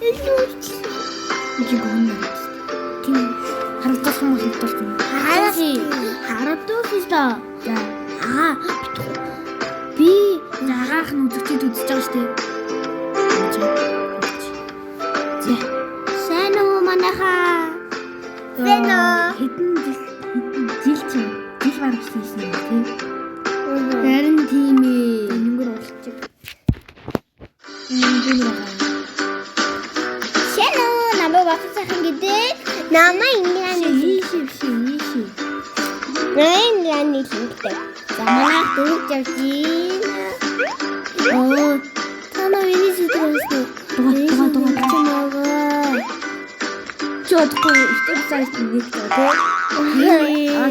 이게 뭐냐? 하루도 하루도 자, 비 나가ах нь үзэгчд үзэж байгаа шүү дээ. Сайн уу манайхаа? Сайн уу? Хэдэн жил барах хийсэн юм тийм. Харин тийм ээ. Нэнгэр уулчих. Сайн уу? Намайг багцаахан гэдэг. Намайг Инглянд хэлдэг. За манайх дөрөв явчих. Танаа миний сэтгэлээс Чотко степ сайт нэг тоо.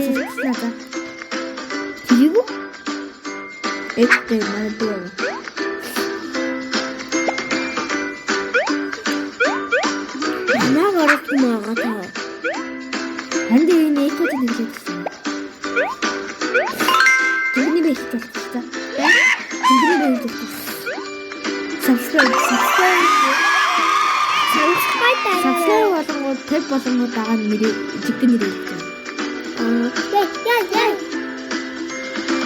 Сэтгэлээ за. Юу? Эктэй надад. Намайг орох таа. Ханди энэ эктэй нэг хэлсэн. Тэрний бэлт болчихсон. Тэрний бэлт. Subscribe болонгууд тэд болонгууд байгаа нэрээ жигэн нэрээ хэлдэг.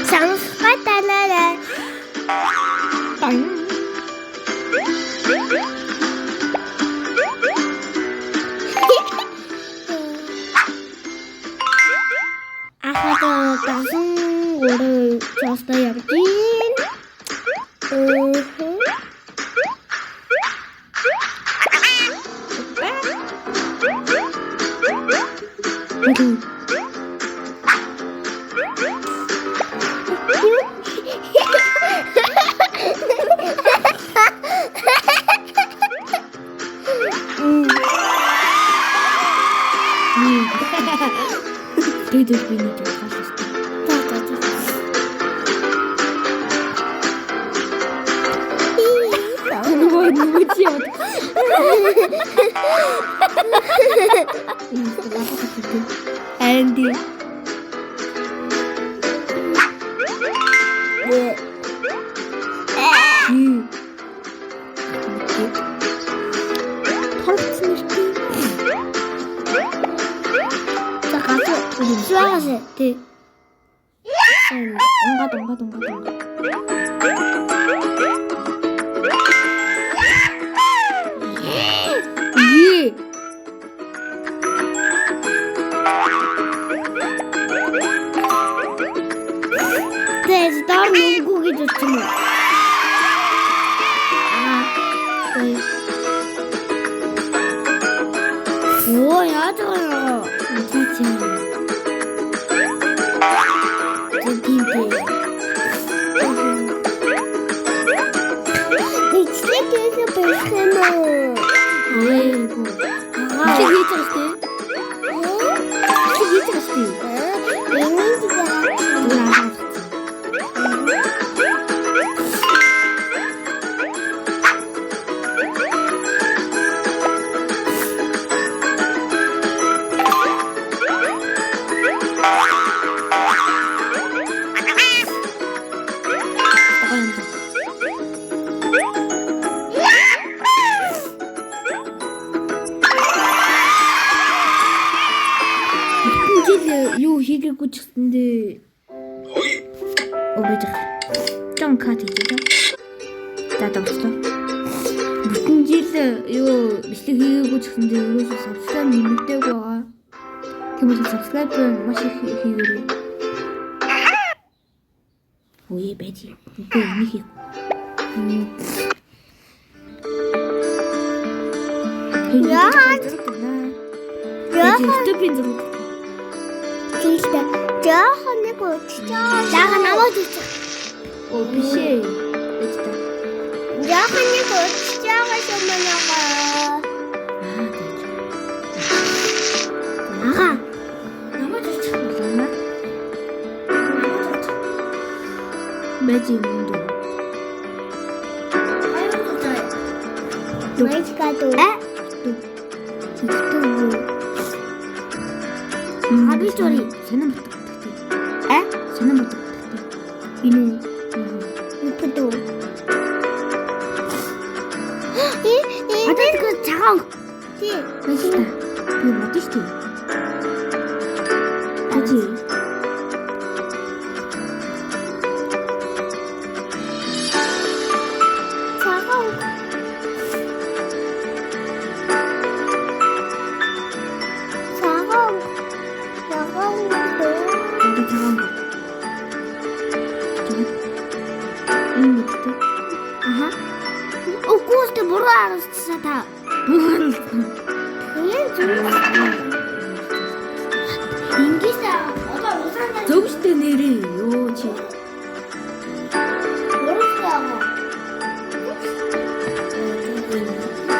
Subscribe танаарай. Ахад тасан гурав цаастай явдیں۔ Тэдэр би нэг хаалт. Нөгөө чи яа. Анди. 수학하세. 네. 온가. 예. 네, 다른 고기 줬지 뭐. 네. 뭐야, 저거. 괜찮지. İçindeki beslemem. 아이고. 이게 해줬지? 이게 해줬지? юу хийгээгүй ч гэсэндээ өөж 좀 카드 있죠? 다다봤어. 무슨 짓을 이거 미스틱 хийгээгүй ч гэсэндээ юусоо subscribe нэмэгдээгүй байгаа. Тэгмээс subscribe маш их хийгээрэй. Ой бэжи. Үгүй энийг хийх. Яа. ступин зураг. Тийшээ. Жаахан нэг ууччаа. Жаахан намайг үуч. Оо биш ээ. Бэжтэй. Жаахан нэг ууччаа гэсэн манайгаа. Ага. Намайг үуч болоо. Бэжи мунд. Мальчикаду. 아비조리 새는 에? 새는 것도 이는 이쁘도. 아들 그 작업 цагаан. Тийм. Баярлалаа. Би бодсон шүү дээ. Ажи. Цагаан. Цагаан. Цагаан. 나도 작은 거. 이거 아하. 꼬스트 뭐로 알았어 진짜 다. 뭐하는 그게 좀 인기사 어떤 우산을 저기서 내리 요지. 모르겠다고.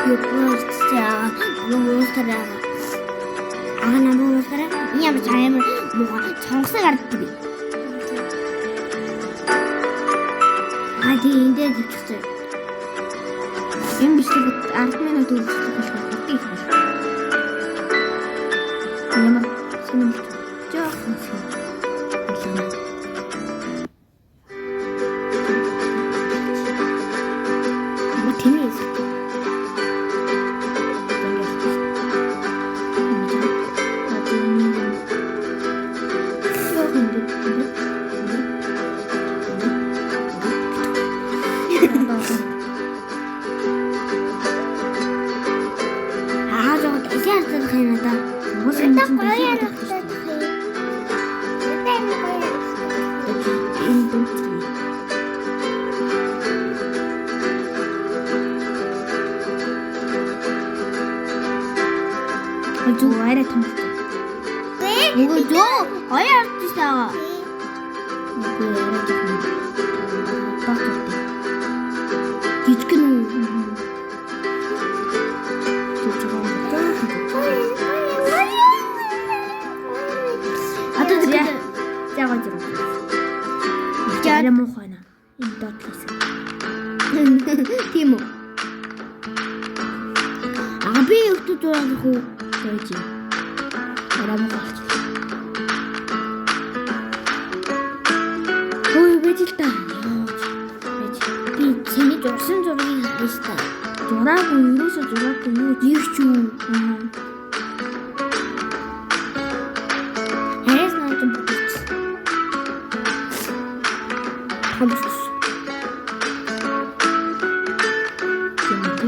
이거 뭐야 진짜 너무 모르겠다. 아나 모르겠다. 이냐면 잘못 뭐가 정색 알았더니. 아니 인데 죽었어요. Юм биш тэгээд 10 минут үргэлжлэх болох гэдэг юм. Ямар сонирхолтой. Жоохон сонирхолтой. Мо тэнийс. 아 저거 되게 안 생각나다. 무슨 일단 무슨 거야 무슨 일단 거야. 인도. 아주 와이래 통했어. 네? 이거 줘. 거야 알았어. 이거 얘네 조금 빡쳤다. 뒤집기는 아또 그래. 그래. 짜가지고. 이제 먹어나. 인도 트리스. 티모. 아비 욕도 돌아가고. 그렇지. 내가 먹어야지. 어이 매질다. 매질. 비 재미 좋은 소리 가르치다. 저라고 이래서 저라고 이거 유슈. 해서 나좀 먹었지. 다 먹었어. 재밌지?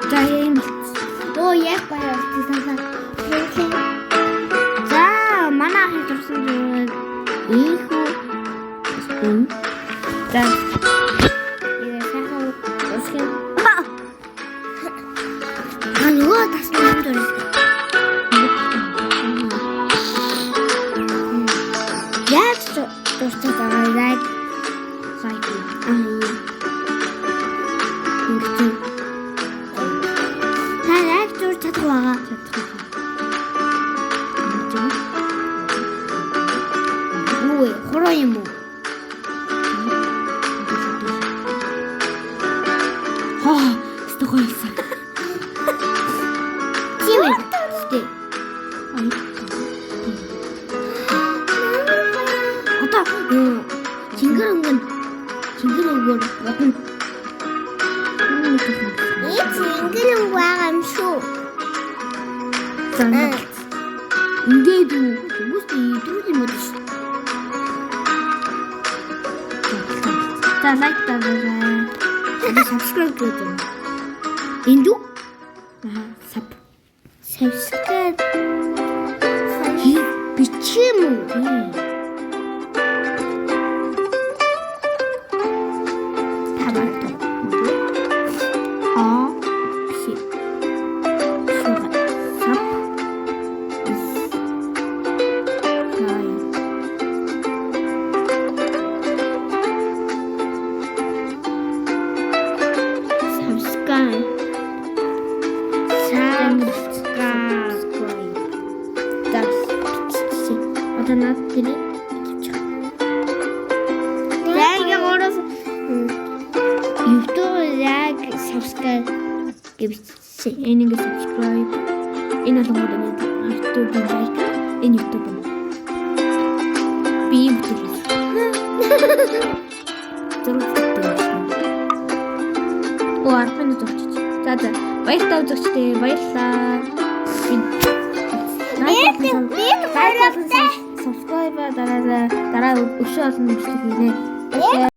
짜임. 오 예뻐요 세상에. 이렇게. 자 만화를 줬으면 이후. 응? 짠. 이거 생각하고 어떻게? 아 이거 다시 만들었어. 야 진짜 like 사이클. 아니 이렇게 나 like 좀 찾아와. 뭐야 호랑이 뭐? 아, 스토커 있어. 팀을 때. 아니, 아까 징그러운 건 같은. 이 징그러운 거야 수. 짠. 인데도 무슨 이들지 못했어. 자, 라이크 따라자. 근데 subscribe 그랬잖아. 인도? 아하, 삽. subscribe. 이 미치모. 다 맞다. 어, 시. 수가. 삽. 라이. subscribe. 하나들이 내가 걸어서 유튜브에 subscribe Ini subscribe. Ini tunggu dengan YouTube like. Ini YouTube. би юм бүтээл. Оо 10 минут өгч. За баярлалаа үзэгчдээ. Баярлалаа. Subscribe дараа өшөө олон бичлэг хийнэ.